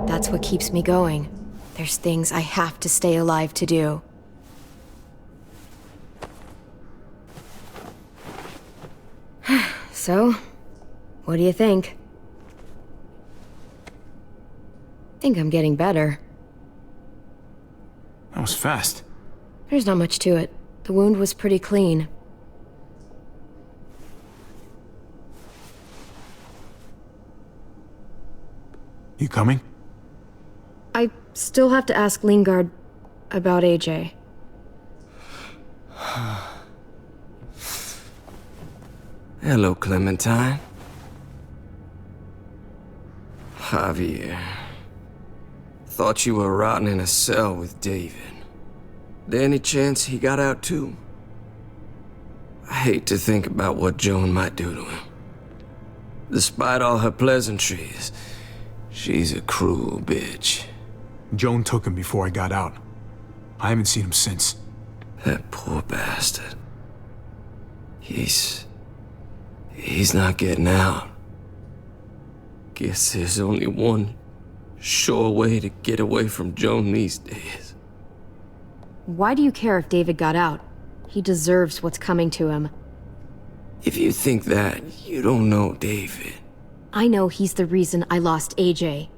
That's what keeps me going. There's things I have to stay alive to do. So, what do you think? Think I'm getting better. That was fast. There's not much to it. The wound was pretty clean. You coming? I still have to ask Lingard about AJ. Hello, Clementine. Javier. Thought you were rotting in a cell with David. There any chance he got out too? I hate to think about what Joan might do to him. Despite all her pleasantries, she's a cruel bitch. Joan took him before I got out. I haven't seen him since. That poor bastard. He's not getting out. Guess there's only one sure way to get away from Joan these days. Why do you care if David got out? He deserves what's coming to him. If you think that, you don't know David. I know he's the reason I lost AJ.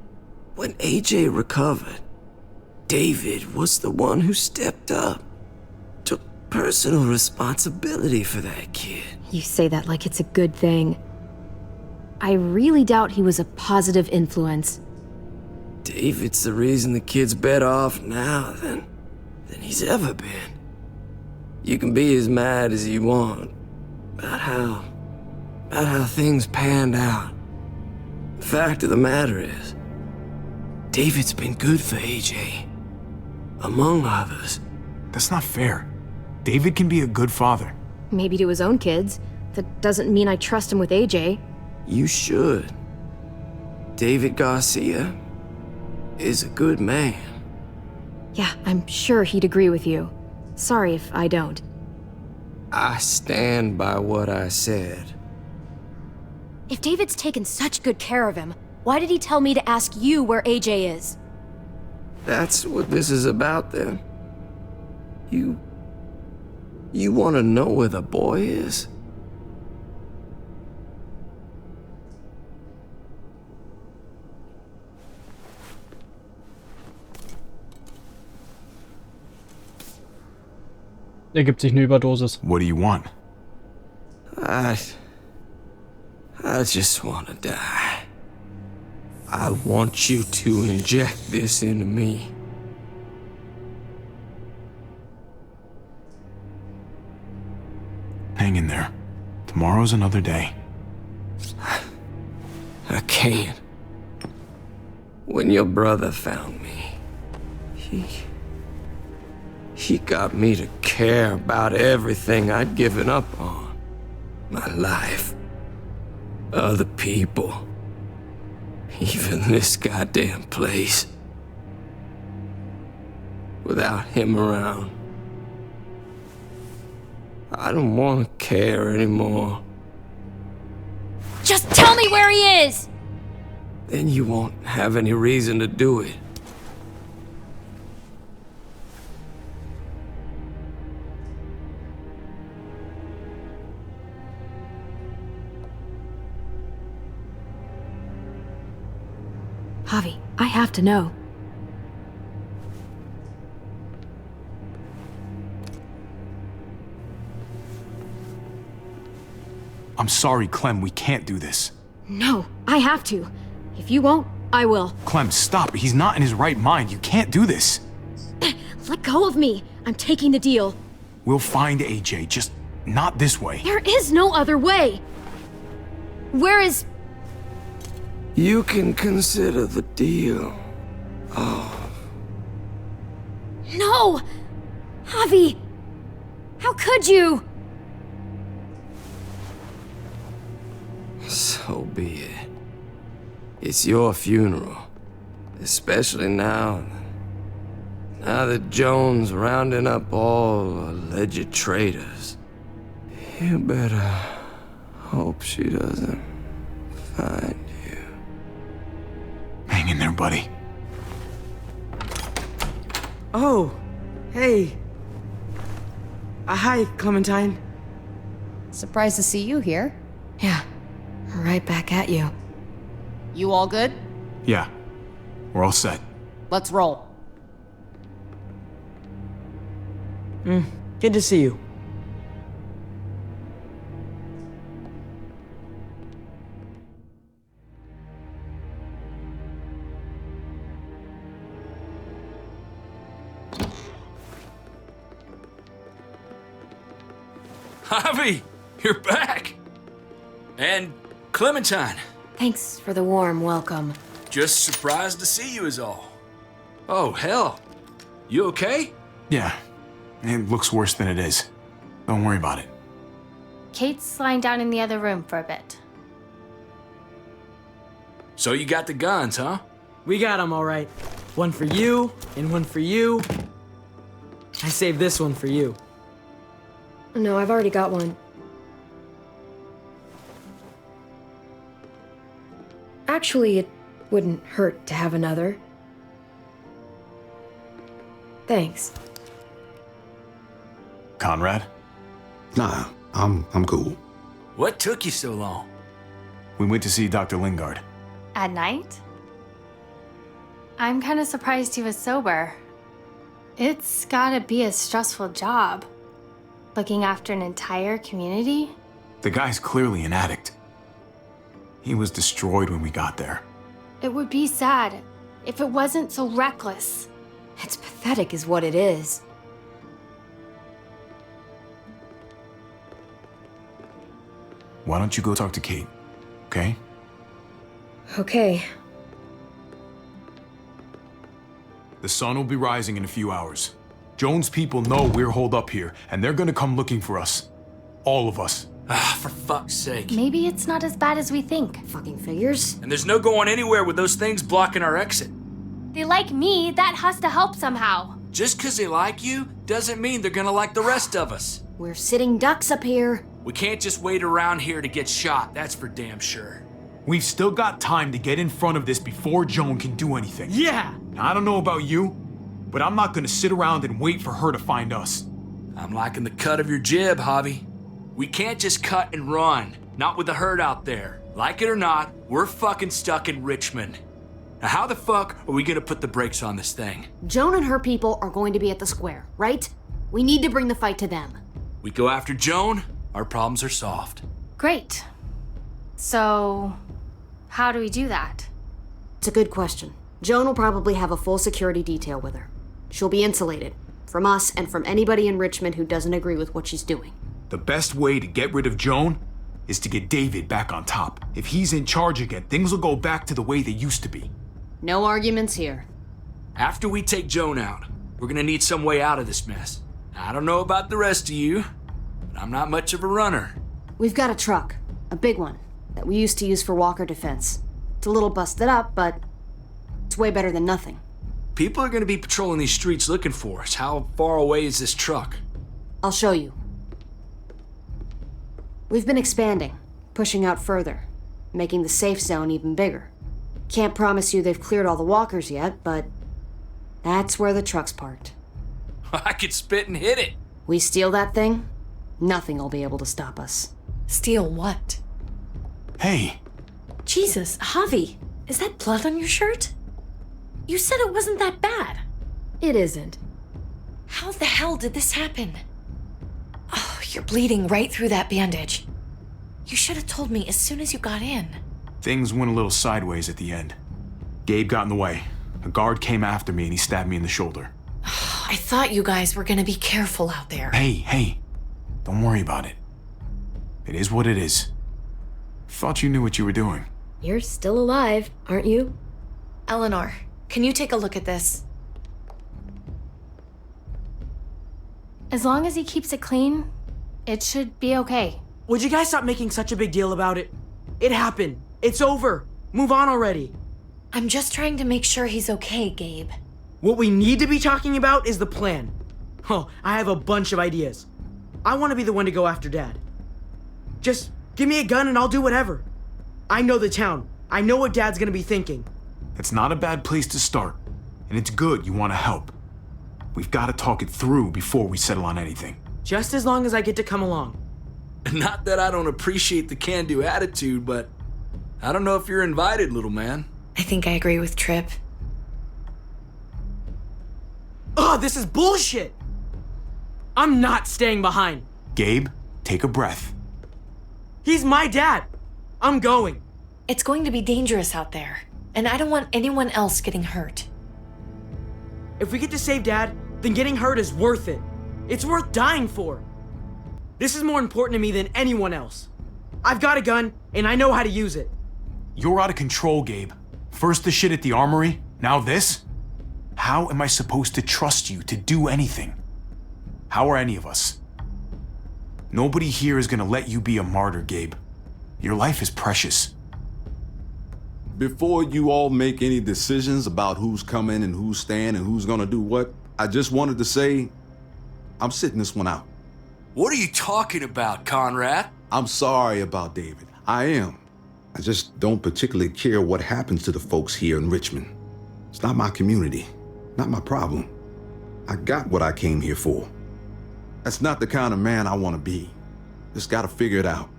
When AJ recovered, David was the one who stepped up. Took personal responsibility for that kid. You say that like it's a good thing. I really doubt he was a positive influence. David's the reason the kid's better off now than he's ever been. You can be as mad as you want about how things panned out. The fact of the matter is, David's been good for AJ, among others. That's not fair. David can be a good father. Maybe to his own kids. That doesn't mean I trust him with AJ. You should. David Garcia is a good man. Yeah, I'm sure he'd agree with you. Sorry if I don't. I stand by what I said. If David's taken such good care of him, why did he tell me to ask you where AJ is? That's what this is about, then. You want to know where the boy is? Er gibt sich eine Überdosis. What do you want? I just want to die. I want you to inject this into me. Hang in there. Tomorrow's another day. I can't. When your brother found me, he got me to care about everything I'd given up on. My life. Other people. Even this goddamn place. Without him around, I don't want to care anymore. Just tell me where he is! Then you won't have any reason to do it. Javi, I have to know. I'm sorry, Clem, we can't do this. No, I have to. If you won't, I will. Clem, stop. He's not in his right mind. You can't do this. Let go of me. I'm taking the deal. We'll find AJ, just not this way. There is no other way. Where is... You can consider the deal. No! Javi! How could you? So be it. It's your funeral. Especially now that Joan's rounding up all alleged traitors. You better hope she doesn't find you. Hang in there, buddy. Oh, hey. Hi, Clementine. Surprised to see you here. Yeah, right back at you. You all good? Yeah, we're all set. Let's roll. Good to see you. Javi, you're back! And Clementine. Thanks for the warm welcome. Just surprised to see you is all. Oh, hell. You okay? Yeah, it looks worse than it is. Don't worry about it. Kate's lying down in the other room for a bit. So you got the guns, huh? We got them all right. One for you, and one for you. I saved this one for you. No, I've already got one. Actually, it wouldn't hurt to have another. Thanks. Conrad, Nah, I'm cool. What took you so long? we went to see Dr. Lingard. At night? I'm kind of surprised he was sober. It's gotta be a stressful job. Looking after an entire community? The guy's clearly an addict. He was destroyed when we got there. It would be sad if it wasn't so reckless. It's pathetic is what it is. Why don't you go talk to Kate, okay? Okay. The sun will be rising in a few hours. Joan's people know we're holed up here, and they're gonna come looking for us. All of us. Ah, for fuck's sake. Maybe it's not as bad as we think. Fucking figures. And there's no going anywhere with those things blocking our exit. They like me, that has to help somehow. Just 'cause they like you doesn't mean they're gonna like the rest of us. We're sitting ducks up here. We can't just wait around here to get shot, that's for damn sure. We've still got time to get in front of this before Joan can do anything. Yeah! Now, I don't know about you, but I'm not gonna sit around and wait for her to find us. I'm liking the cut of your jib, Javi. We can't just cut and run, not with the herd out there. Like it or not, we're fucking stuck in Richmond. Now how the fuck are we gonna put the brakes on this thing? Joan and her people are going to be at the square, right? We need to bring the fight to them. We go after Joan, our problems are solved. Great. So, how do we do that? It's a good question. Joan will probably have a full security detail with her. She'll be insulated from us and from anybody in Richmond who doesn't agree with what she's doing. The best way to get rid of Joan is to get David back on top. If he's in charge again, things will go back to the way they used to be. No arguments here. After we take Joan out, we're gonna need some way out of this mess. I don't know about the rest of you, but I'm not much of a runner. We've got a truck, a big one, that we used to use for walker defense. It's a little busted up, but it's way better than nothing. People are gonna be patrolling these streets looking for us. How far away is this truck? I'll show you. We've been expanding, pushing out further, making the safe zone even bigger. Can't promise you they've cleared all the walkers yet, but that's where the truck's parked. I could spit and hit it. We steal that thing, nothing will be able to stop us. Steal what? Hey, Jesus, Javi, is that blood on your shirt? You said it wasn't that bad. It isn't. How the hell did this happen? Oh, you're bleeding right through that bandage. You should have told me as soon as you got in. things went a little sideways at the end. Gabe got in the way. A guard came after me and he stabbed me in the shoulder. I thought you guys were gonna be careful out there. Hey, don't worry about it. It is what it is. Thought you knew what you were doing. You're still alive, aren't you? Eleanor, can you take a look at this? As long as he keeps it clean, it should be okay. Would you guys stop making such a big deal about it? It happened. It's over. Move on already. I'm just trying to make sure he's okay, Gabe. What we need to be talking about is the plan. Oh, I have a bunch of ideas. I want to be the one to go after Dad. Just give me a gun and I'll do whatever. I know the town. I know what Dad's gonna be thinking. It's not a bad place to start, and it's good you want to help. We've got to talk it through before we settle on anything. Just as long as I get to come along. Not that I don't appreciate the can-do attitude, but I don't know if you're invited, little man. I think I agree with Tripp. Ugh, this is bullshit! I'm not staying behind. Gabe, take a breath. He's my dad. I'm going. It's going to be dangerous out there, and I don't want anyone else getting hurt. If we get to save Dad, then getting hurt is worth it. It's worth dying for. This is more important to me than anyone else. I've got a gun, and I know how to use it. You're out of control, Gabe. First the shit at the armory, now this? How am I supposed to trust you to do anything? How are any of us? Nobody here is gonna let you be a martyr, Gabe. Your life is precious. Before you all make any decisions about who's coming and who's staying and who's gonna do what, I just wanted to say, I'm sitting this one out. What are you talking about, Conrad? I'm sorry about David. I am. I just don't particularly care what happens to the folks here in Richmond. It's not my community, not my problem. I got what I came here for. That's not the kind of man I want to be. Just gotta figure it out.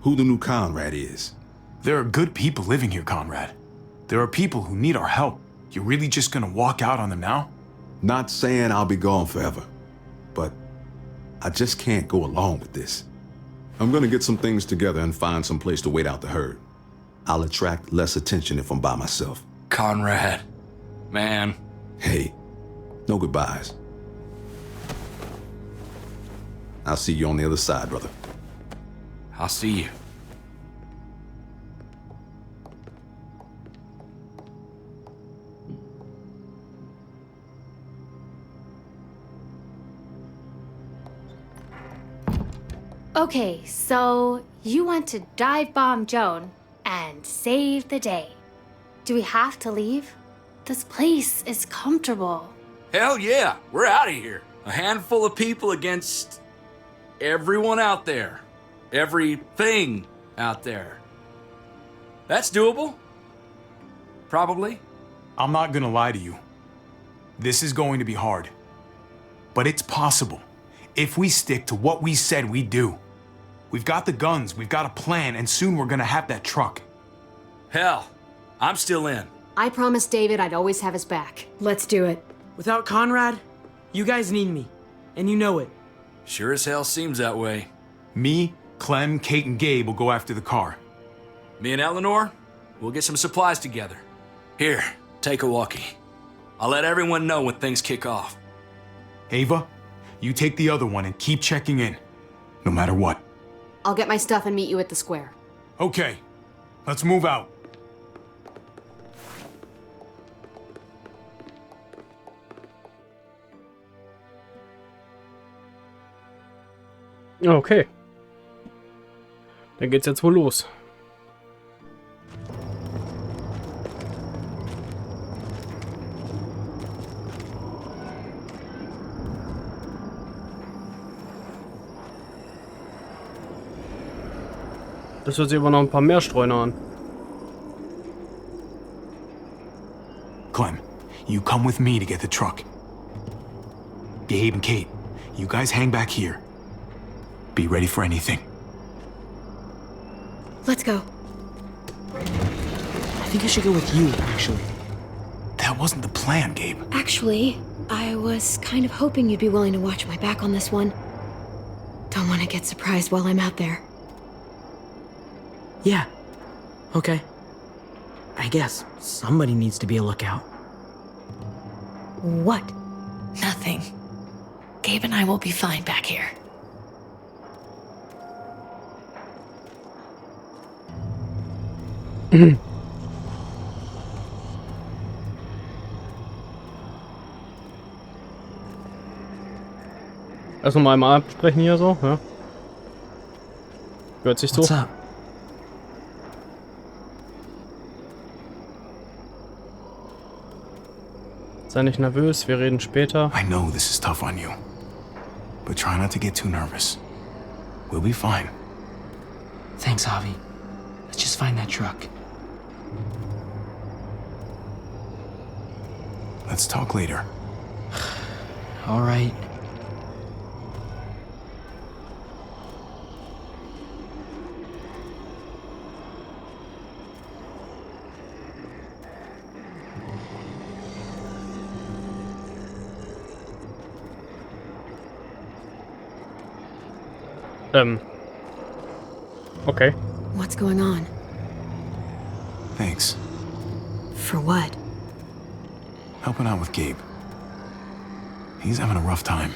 Who the new Conrad is. There are good people living here, Conrad. There are people who need our help. You're really just gonna walk out on them now? Not saying I'll be gone forever, but I just can't go along with this. I'm gonna get some things together and find some place to wait out the herd. I'll attract less attention if I'm by myself. Conrad, man. Hey, no goodbyes. I'll see you on the other side, brother. I'll see you. Okay, so you want to dive bomb Joan and save the day. Do we have to leave? This place is comfortable. Hell yeah, we're out of here. A handful of people against everyone out there. Everything out there. That's doable. Probably. I'm not gonna lie to you. This is going to be hard. But it's possible. If we stick to what we said we'd do. We've got the guns, we've got a plan, and soon we're gonna have that truck. Hell, I'm still in. I promised David I'd always have his back. Let's do it. Without Conrad, you guys need me, and you know it. Sure as hell seems that way. Me, Clem, Kate, and Gabe will go after the car. Me and Eleanor, we'll get some supplies together. Here, take a walkie. I'll let everyone know when things kick off. Ava, you take the other one and keep checking in, no matter what. I'll get my stuff and meet you at the square. Okay, let's move out. Okay. Dann geht's jetzt wohl los. Das hört sich aber noch ein paar mehr Streuner an. Clem, you come with me to get the truck. Gabe and Kate, you guys hang back here. Be ready for anything. Let's go. I think I should go with you, actually. That wasn't the plan, Gabe. Actually, I was kind of hoping you'd be willing to watch my back on this one. Don't want to get surprised while I'm out there. Yeah. Okay. I guess somebody needs to be a lookout. What? Nothing. Gabe and I will be fine back here. Lass uns mal einmal absprechen hier so, ja. Hört sich so. What's up? Sei nicht nervös, wir reden später. I know this is tough on you, but try not to get too nervous. We'll be fine. Thanks, Javi. Let's just find that truck. Let's talk later. all right. Okay. What's going on? Thanks. For what? Helping out with Gabe. He's having a rough time.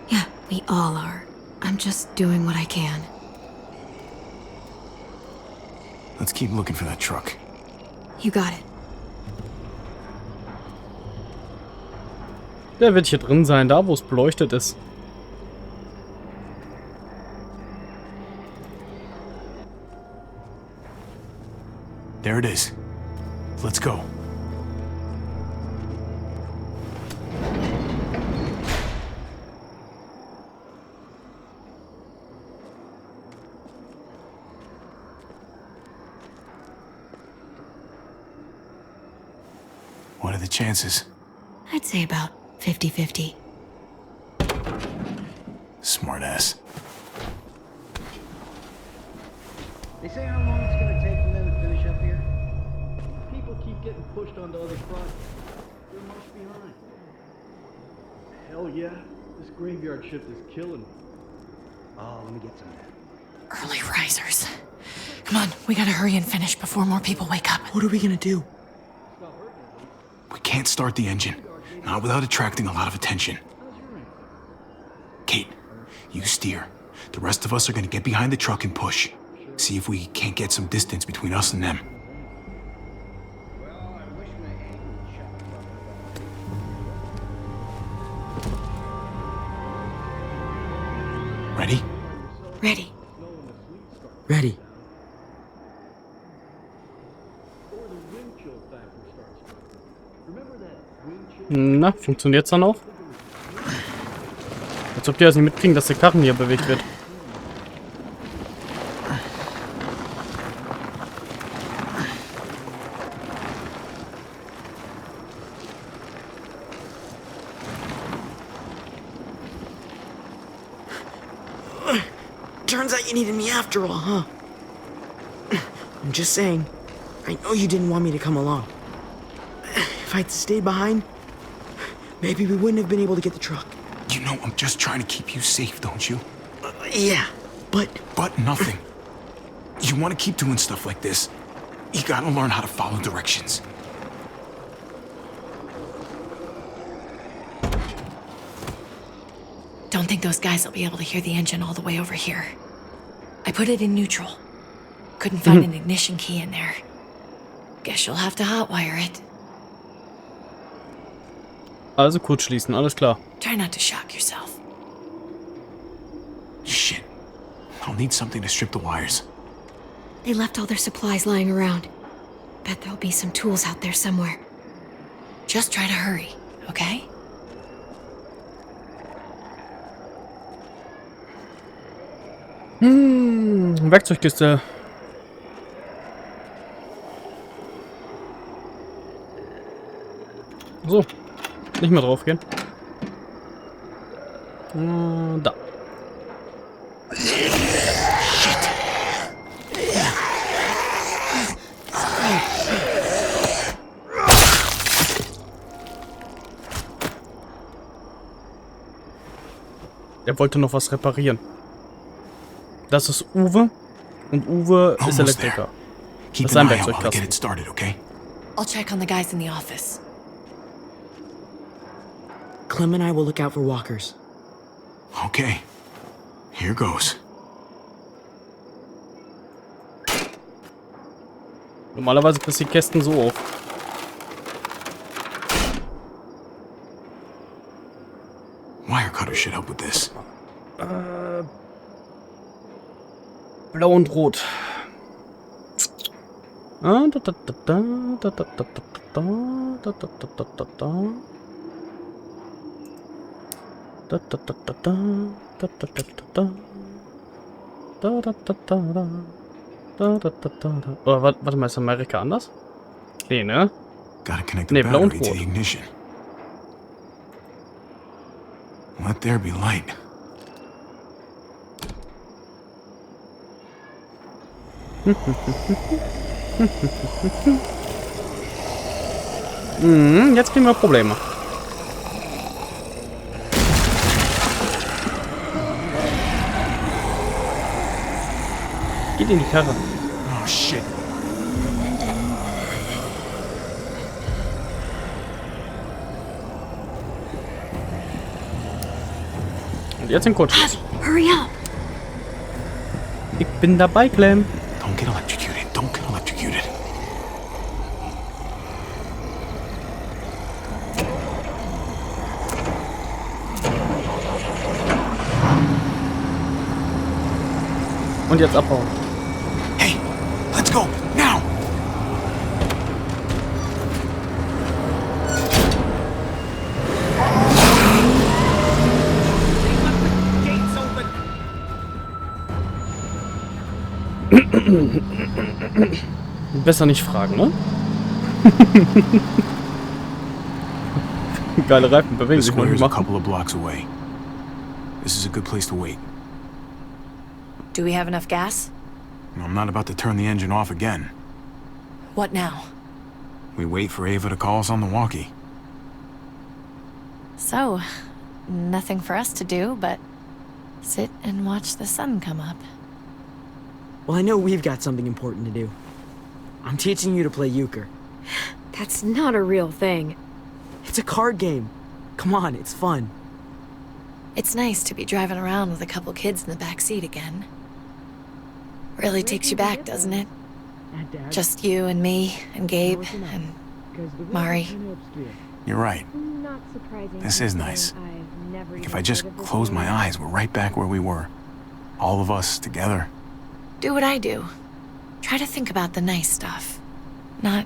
Yeah, we all are. I'm just doing what I can. Let's keep looking for that truck. You got it. Der wird hier drin sein, da wo es beleuchtet ist. There it is. Let's go. What are the chances? I'd say about 50-50. Smartass. They say how long it's gonna take for them to finish up here? People keep getting pushed onto other projects. They're much behind. Hell yeah, this graveyard shift is killing me. Oh, let me get some of that. Early risers. Come on, we gotta hurry and finish before more people wake up. What are we gonna do? We can't start the engine. Not without attracting a lot of attention. Kate, you steer. The rest of us are gonna get behind the truck and push. See if we can't get some distance between us and them. Well, I wish my aim would shut up. Ready? Ready. Ready. Na, funktioniert's dann auch? Als ob die das nicht mitkriegen, dass der Karren hier bewegt wird. Turns out you needed me after all, huh? I'm just saying, I know you didn't want me to come along. If I'd stayed behind, maybe we wouldn't have been able to get the truck. You know I'm just trying to keep you safe, don't you? Yeah, but... But nothing. You want to keep doing stuff like this, you gotta learn how to follow directions. Don't think those guys will be able to hear the engine all the way over here. I put it in neutral. Couldn't find an ignition key in there. Guess you'll have to hotwire it. Also kurzschließen, alles klar. Try not to shock yourself. Shit. I'll need something to strip the wires. They left all their supplies lying around. Bet there'll be some tools out there somewhere. Just try to hurry, okay? Werkzeugkiste. So. Nicht mehr drauf gehen. Da. Er wollte noch was reparieren. Das ist Uwe. Und Uwe ist Elektriker. Das ist sein Werkzeugkasten. I'll check on the guys in the office. Clem and I will look out for walkers. Okay. Here goes. Normalerweise kriegst du die Kästen so auf. Wire cutter should help with this. Blau und rot. Oh, warte mal, ist Amerika anders? Nee, ne? Gotta connect the battery to the ignition. Let there be light. Jetzt kriegen wir Probleme. Geht in die Karre. Oh shit. Und jetzt in Kurzschluss. Hurry up! Ich bin dabei, Clem. Don't get electrocuted. Don't get electrocuted. Und jetzt abhauen. Hey, let's go now. Besser nicht fragen, ne? Geile Reifen bewegen The sich square is a manchmal. couple of blocks away. This is a good place to wait. Do we have enough gas? I'm not about to turn the engine off again. What now? We wait for Ava to call us on the walkie. So, nothing for us to do but sit and watch the sun come up. Well, I know we've got something important to do. I'm teaching you to play euchre. That's not a real thing. It's a card game. Come on, it's fun. It's nice to be driving around with a couple kids in the back seat again. Really takes you back, doesn't it? Just you and me and Gabe and Mari. You're right. This is nice. Like if I just close my eyes, we're right back where we were. All of us together. Do what I do. Try to think about the nice stuff. Not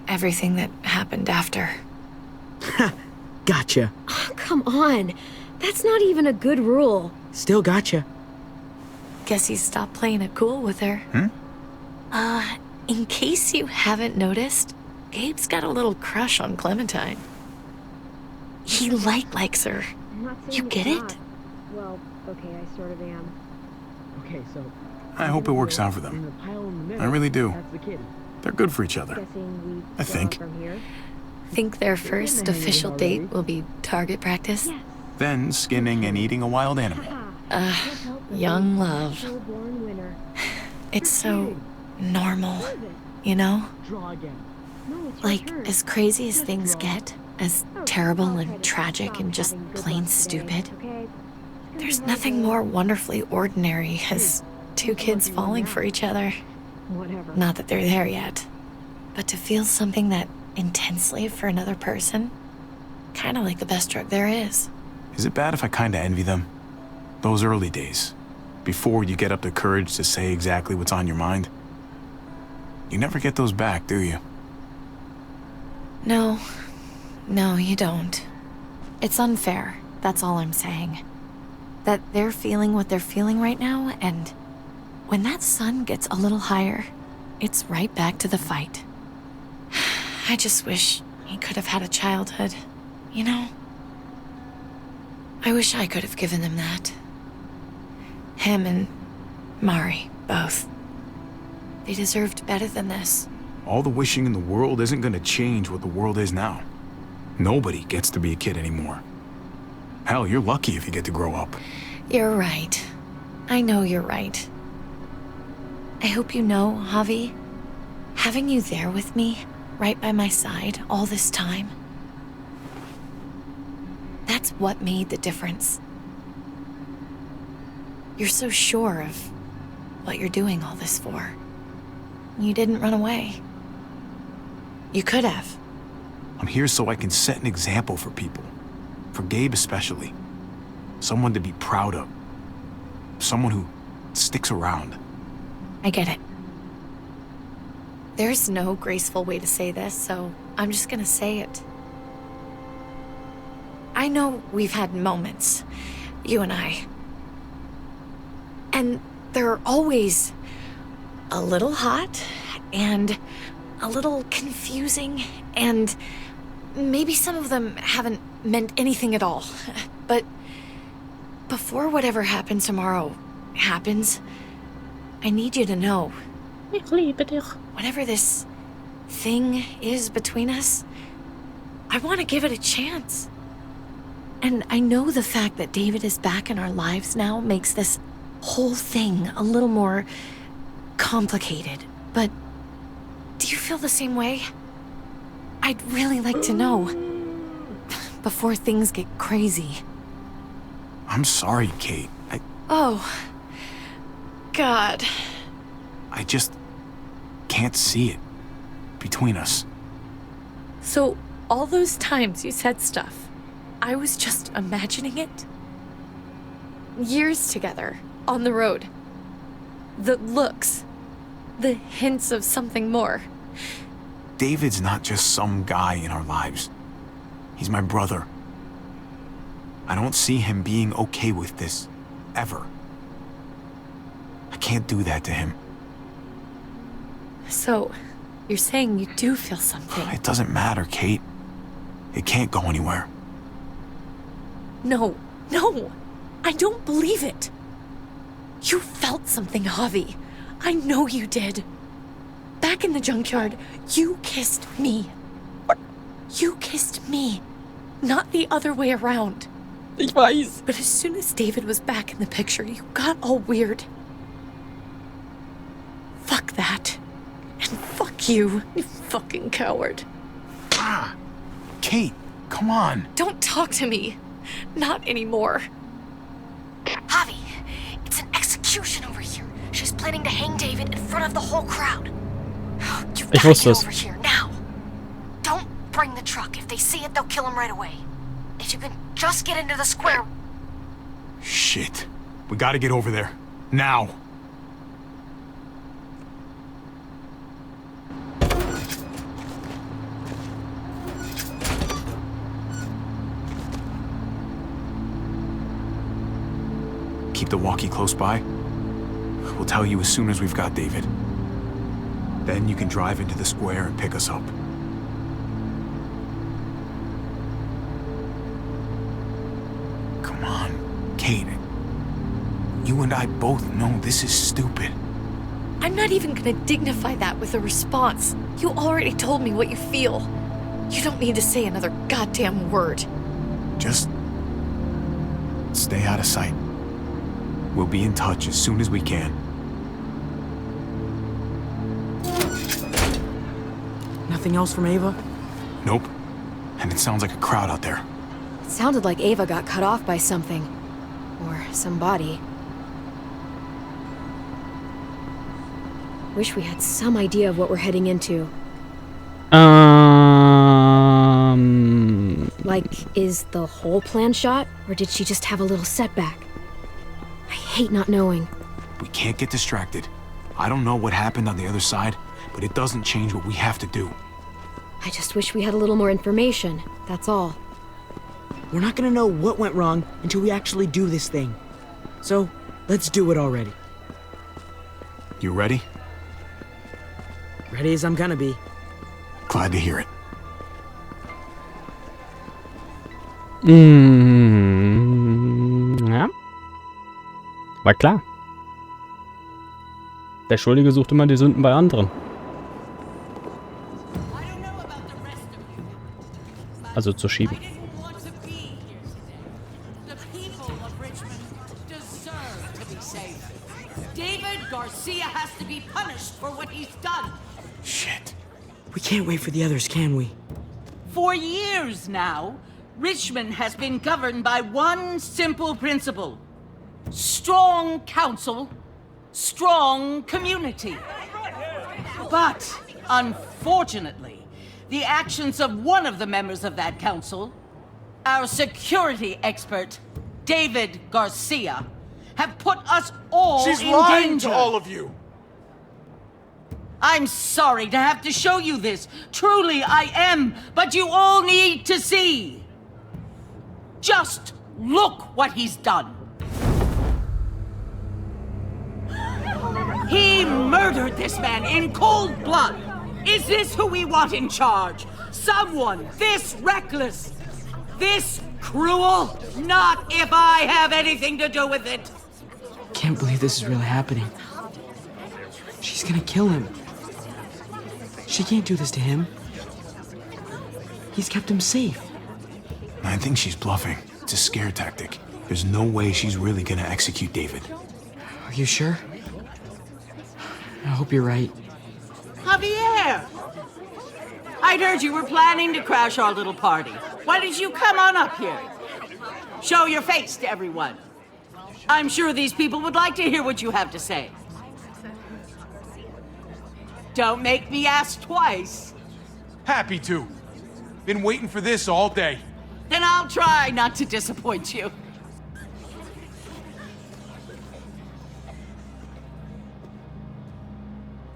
everything that happened after. Gotcha. Oh, come on. That's not even a good rule. Still gotcha. Guess he stopped playing it cool with her. In case you haven't noticed, Gabe's got a little crush on Clementine. He likes her. You get it? Well, okay, I sort of am. Okay, so I hope it works out for them. I really do. that's the kitty. They're good for each other. I think. Think their first official date will be target practice? Then skinning and eating a wild animal. Young love. It's so normal, you know? Draw again. Like, as crazy as things get, as terrible and tragic and just plain stupid, there's nothing more wonderfully ordinary as two kids falling for each other. Not that they're there yet, but to feel something that intensely for another person, kind of like the best drug there is. Is it bad if I kinda envy them? Those early days, before you get up the courage to say exactly what's on your mind. You never get those back, do you? No, you don't. It's unfair, that's all I'm saying. That they're feeling what they're feeling right now, and when that sun gets a little higher, it's right back to the fight. I just wish he could have had a childhood, you know? I wish I could have given them that. Him and Mari, both. They deserved better than this. All the wishing in the world isn't gonna change what the world is now. Nobody gets to be a kid anymore. Hell, you're lucky if you get to grow up. You're right. I know you're right. I hope you know, Javi, having you there with me, right by my side all this time, that's what made the difference. You're so sure of what you're doing all this for. You didn't run away. You could have. I'm here so I can set an example for people. For Gabe especially. Someone to be proud of. Someone who sticks around. I get it. There's no graceful way to say this, so I'm just gonna say it. I know we've had moments, you and I. And they're always a little hot and a little confusing, and maybe some of them haven't meant anything at all. But before whatever happens tomorrow happens, I need you to know. Ich liebe dich. Whatever this thing is between us, I want to give it a chance. And I know the fact that David is back in our lives now makes this whole thing a little more complicated. But do you feel the same way? I'd really like to know before things get crazy. I'm sorry, Kate. Oh, God. I just can't see it between us. So, all those times you said stuff, I was just imagining it? Years together, on the road. The looks, the hints of something more. David's not just some guy in our lives. He's my brother. I don't see him being okay with this, ever. I can't do that to him. So, you're saying you do feel something? It doesn't matter, Kate. It can't go anywhere. No, I don't believe it. You felt something, Javi. I know you did. Back in the junkyard, you kissed me. You kissed me, not the other way around. Ich weiß. But as soon as David was back in the picture, you got all weird. Fuck that. And fuck you fucking coward. Kate, come on. Don't talk to me. Not anymore. Javi, it's an execution over here. She's planning to hang David in front of the whole crowd. You've got to get over here now. Don't bring the truck. If they see it, they'll kill him right away. If you can just get into the square. Shit. We gotta get over there. Now. Keep the walkie close by. We'll tell you as soon as we've got David. Then you can drive into the square and pick us up. Come on, Kate. You and I both know this is stupid. I'm not even gonna dignify that with a response. You already told me what you feel. You don't need to say another goddamn word. Just stay out of sight. We'll be in touch as soon as we can. Nothing else from Ava? Nope. And it sounds like a crowd out there. It sounded like Ava got cut off by something. Or somebody. Wish we had some idea of what we're heading into. Like, is the whole plan shot? Or did she just have a little setback? I hate not knowing. We can't get distracted. I don't know what happened on the other side, but it doesn't change what we have to do. I just wish we had a little more information, that's all. We're not gonna know what went wrong until we actually do this thing. So, let's do it already. You ready? Ready as I'm gonna be. Glad to hear it. Ja. War klar. Der Schuldige sucht immer die Sünden bei anderen. Also zu schieben. David Garcia has to be punished for what he's done. Shit. We can't wait for the others, can we? For years now, Richmond has been governed by one simple principle. Strong council, strong community. But, unfortunately, the actions of one of the members of that council, our security expert, David Garcia, have put us all in danger. She's lying to all of you! I'm sorry to have to show you this. Truly, I am. But you all need to see. Just look what he's done. He murdered this man in cold blood. Is this who we want in charge? Someone this reckless? This cruel? Not if I have anything to do with it. Can't believe this is really happening. She's gonna kill him. She can't do this to him. He's kept him safe. I think she's bluffing. It's a scare tactic. There's no way she's really gonna execute David. Are you sure? I hope you're right. Javier! I'd heard you were planning to crash our little party. Why did you come on up here? Show your face to everyone. I'm sure these people would like to hear what you have to say. Don't make me ask twice. Happy to. Been waiting for this all day. Then I'll try not to disappoint you.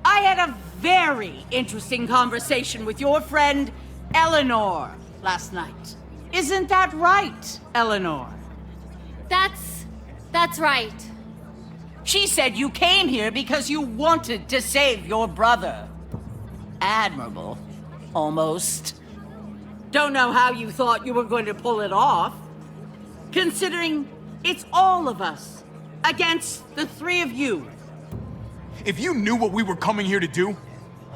I had a very interesting conversation with your friend Eleanor last night. Isn't that right, Eleanor? That's right. She said you came here because you wanted to save your brother. Admirable. Almost. Don't know how you thought you were going to pull it off. Considering it's all of us against the three of you. If you knew what we were coming here to do,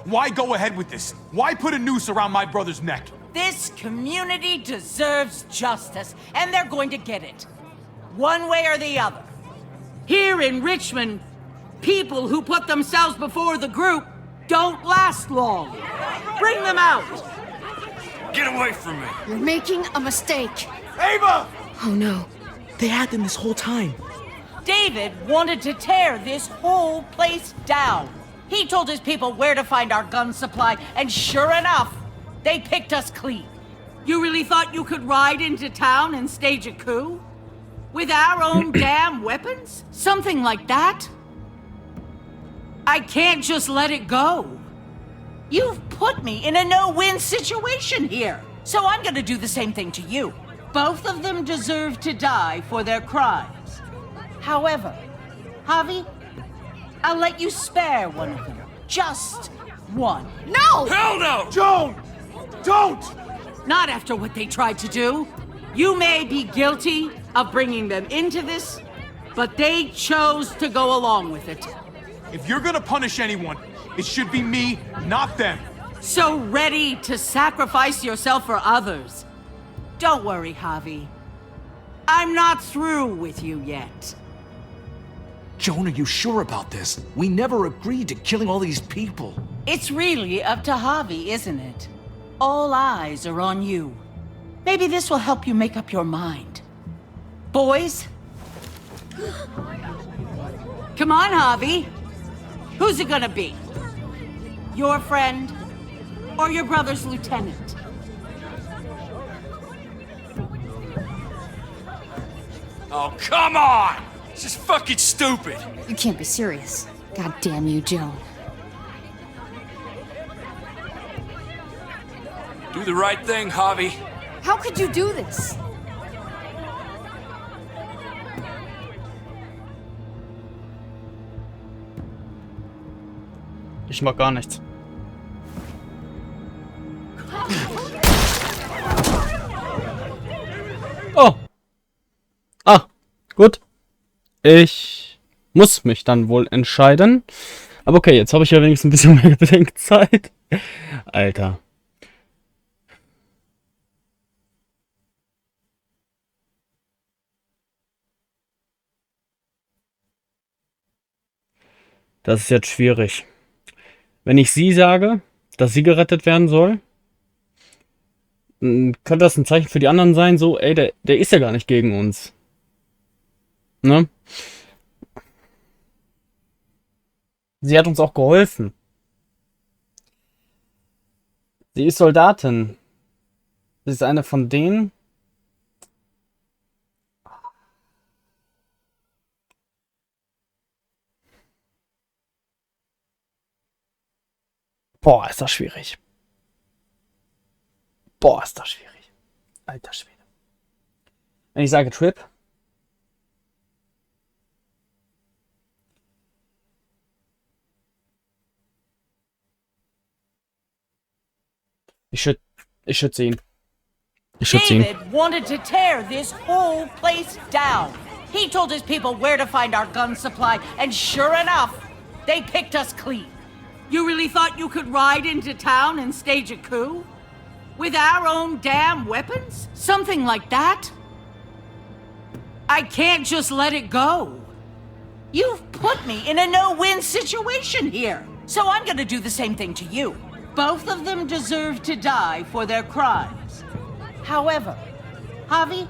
why go ahead with this? Why put a noose around my brother's neck? This community deserves justice, and they're going to get it. One way or the other. Here in Richmond, people who put themselves before the group don't last long. Bring them out. Get away from me. You're making a mistake. Ava! Oh no. They had them this whole time. David wanted to tear this whole place down. He told his people where to find our gun supply, and sure enough, they picked us clean. You really thought you could ride into town and stage a coup? With our own damn weapons? Something like that? I can't just let it go. You've put me in a no-win situation here, so I'm gonna do the same thing to you. Both of them deserve to die for their crimes. However, Javi, I'll let you spare one of them. Just one. No! Hell no! Joan! Don't! Not after what they tried to do. You may be guilty of bringing them into this, but they chose to go along with it. If you're gonna punish anyone, it should be me, not them. So ready to sacrifice yourself for others. Don't worry, Javi. I'm not through with you yet. Joan, are you sure about this? We never agreed to killing all these people. It's really up to Javi, isn't it? All eyes are on you. Maybe this will help you make up your mind. Boys? Come on, Javi. Who's it gonna be? Your friend or your brother's lieutenant? Oh, come on! This is fucking stupid. You can't be serious. God damn you, Joan. Do the right thing, Javi. How could you do this? Ich mag gar nichts. Oh. Ah, gut. Ich muss mich dann wohl entscheiden. Aber okay, jetzt habe ich ja wenigstens ein bisschen mehr Bedenkzeit. Alter. Das ist jetzt schwierig. Wenn ich sie sage, dass sie gerettet werden soll, dann könnte das ein Zeichen für die anderen sein, so, ey, der ist ja gar nicht gegen uns. Ne? Sie hat uns auch geholfen. Sie ist Soldatin. Sie ist eine von denen. Boah, ist das schwierig. Boah, ist das schwierig. Alter Schwede. Wenn ich sage Trip. Ich schütze ihn. David wanted to tear this whole place down. He told his people where to find our gun supply, and sure enough, they picked us clean. You really thought you could ride into town and stage a coup? With our own damn weapons? Something like that? I can't just let it go. You've put me in a no-win situation here, so I'm gonna do the same thing to you. Both of them deserve to die for their crimes. However, Javi,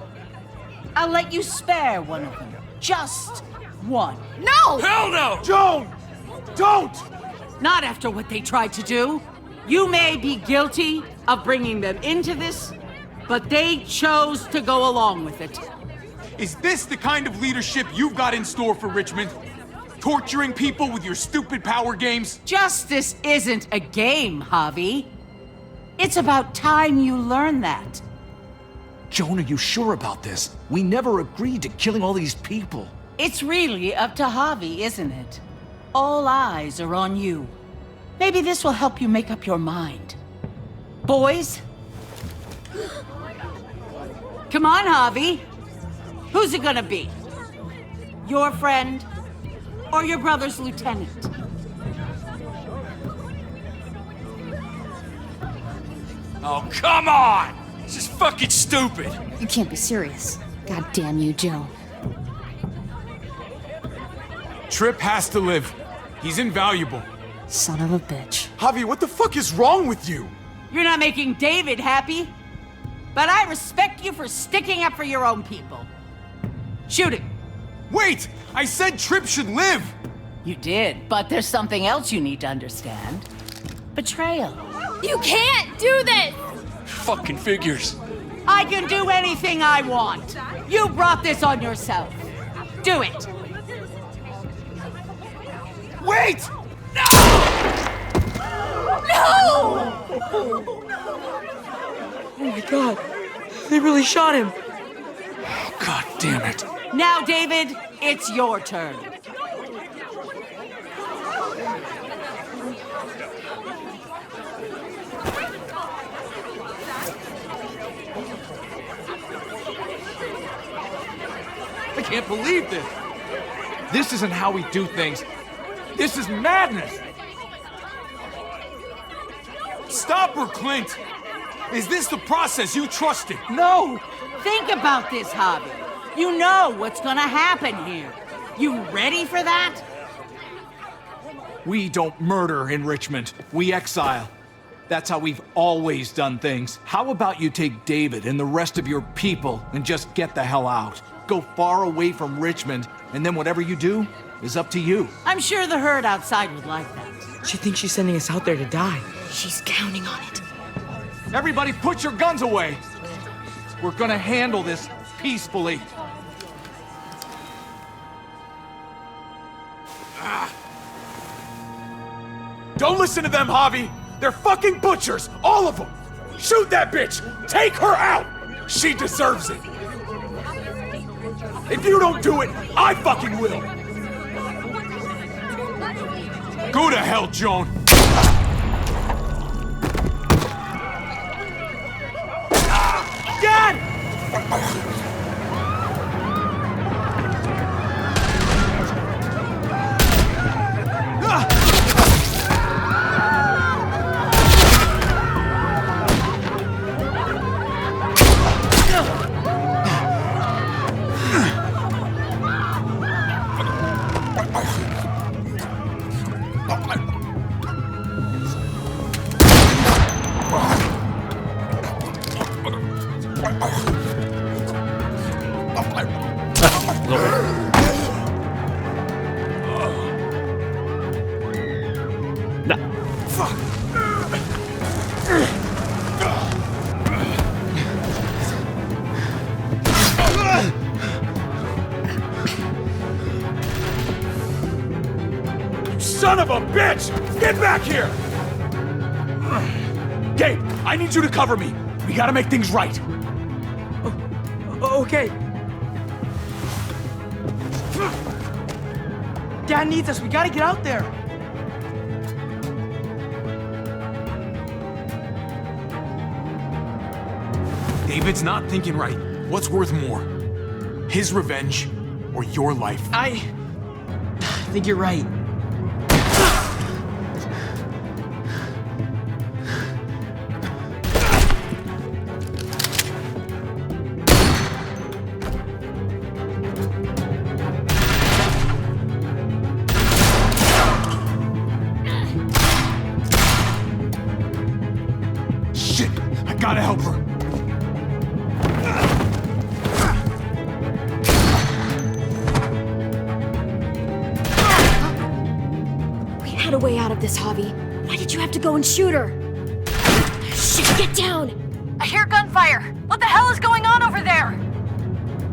I'll let you spare one of them. Just one. No! Hell no! Joan! Don't! Not after what they tried to do. You may be guilty of bringing them into this, but they chose to go along with it. Is this the kind of leadership you've got in store for Richmond? Torturing people with your stupid power games? Justice isn't a game, Javi. It's about time you learn that. Joan, are you sure about this? We never agreed to killing all these people. It's really up to Javi, isn't it? All eyes are on you. Maybe this will help you make up your mind. Boys? Come on, Javi. Who's it gonna be? Your friend or your brother's lieutenant? Oh, come on! This is fucking stupid! You can't be serious. God damn you, Joan. Tripp has to live. He's invaluable. Son of a bitch. Javi, what the fuck is wrong with you? You're not making David happy, but I respect you for sticking up for your own people. Shoot him. Wait! I said Tripp should live! You did, but there's something else you need to understand. Betrayal. You can't do this! Fucking figures. I can do anything I want. You brought this on yourself. Do it. Wait! No! Oh my god. They really shot him. God damn it. Now, David, it's your turn. I can't believe this. This isn't how we do things. This is madness. Stop her, Clint! Is this the process you trusted? No! Think about this, Javi. You know what's gonna happen here. You ready for that? We don't murder in Richmond. We exile. That's how we've always done things. How about you take David and the rest of your people and just get the hell out? Go far away from Richmond, and then whatever you do is up to you. I'm sure the herd outside would like that. She thinks she's sending us out there to die. She's counting on it. Everybody put your guns away! We're gonna handle this peacefully. Don't listen to them, Javi! They're fucking butchers! All of them! Shoot that bitch! Take her out! She deserves it! If you don't do it, I fucking will! Go to hell, Joan! Dad! Son of a bitch! Get back here! Gabe, I need you to cover me. We gotta make things right. Okay. Dad needs us. We gotta get out there. David's not thinking right. What's worth more? His revenge or your life? I think you're right. Shit! I gotta help her. We had a way out of this, Javi. Why did you have to go and shoot her? Shit, get down! I hear gunfire. What the hell is going on over there?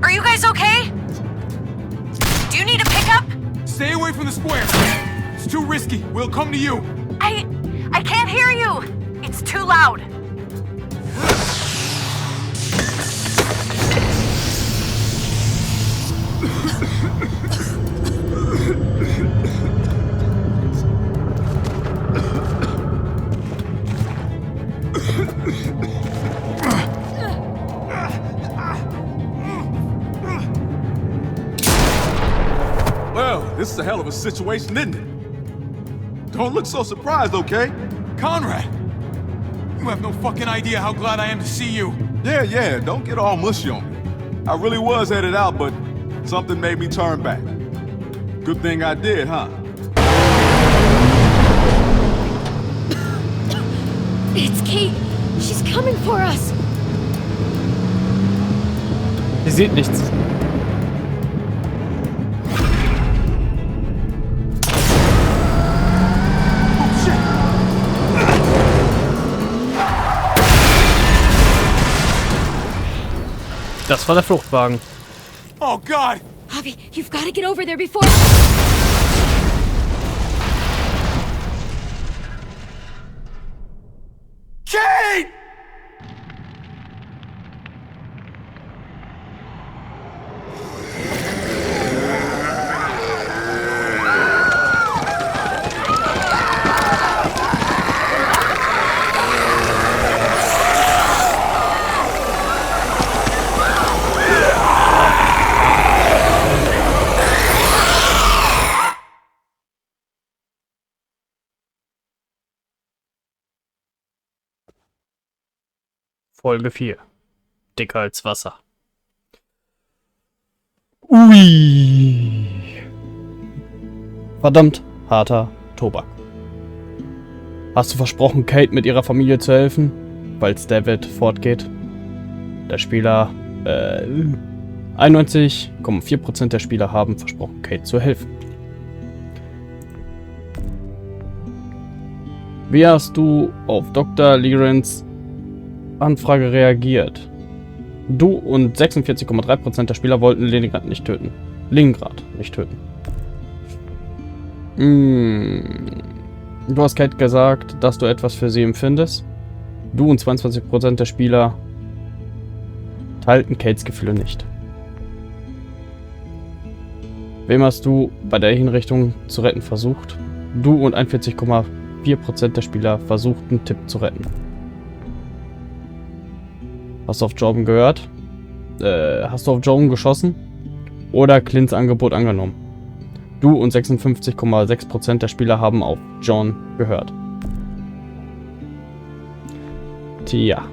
Are you guys okay? Do you need a pickup? Stay away from the square. It's too risky. We'll come to you. I can't hear you. It's too loud. Well, this is a hell of a situation, isn't it? Don't look so surprised, okay? Conrad! You have no fucking idea how glad I am to see you. Yeah, don't get all mushy on me. I really was headed out, but something made me turn back. Good thing I did, huh? It's Kate! She's coming for us! Sie sieht nichts. Das war der Fluchtwagen. Oh God! Javi, you've got to get over there before... Kate! Folge 4. Dicker als Wasser. Ui. Verdammt harter Tobak. Hast du versprochen, Kate mit ihrer Familie zu helfen, falls David fortgeht? Der Spieler, 91,4% der Spieler haben versprochen, Kate zu helfen. Wie hast du auf Dr. Lirens Anfrage reagiert? Du und 46,3% der Spieler wollten Leningrad nicht töten. Du hast Kate gesagt, dass du etwas für sie empfindest. Du und 22% der Spieler teilten Kates Gefühle nicht. Wem hast du bei der Hinrichtung zu retten versucht? Du und 41,4% der Spieler versuchten, Tipp zu retten. Hast du auf Jordan gehört? Hast du auf Jordan geschossen? Oder Clints Angebot angenommen? Du und 56,6% der Spieler haben auf John gehört. Tja.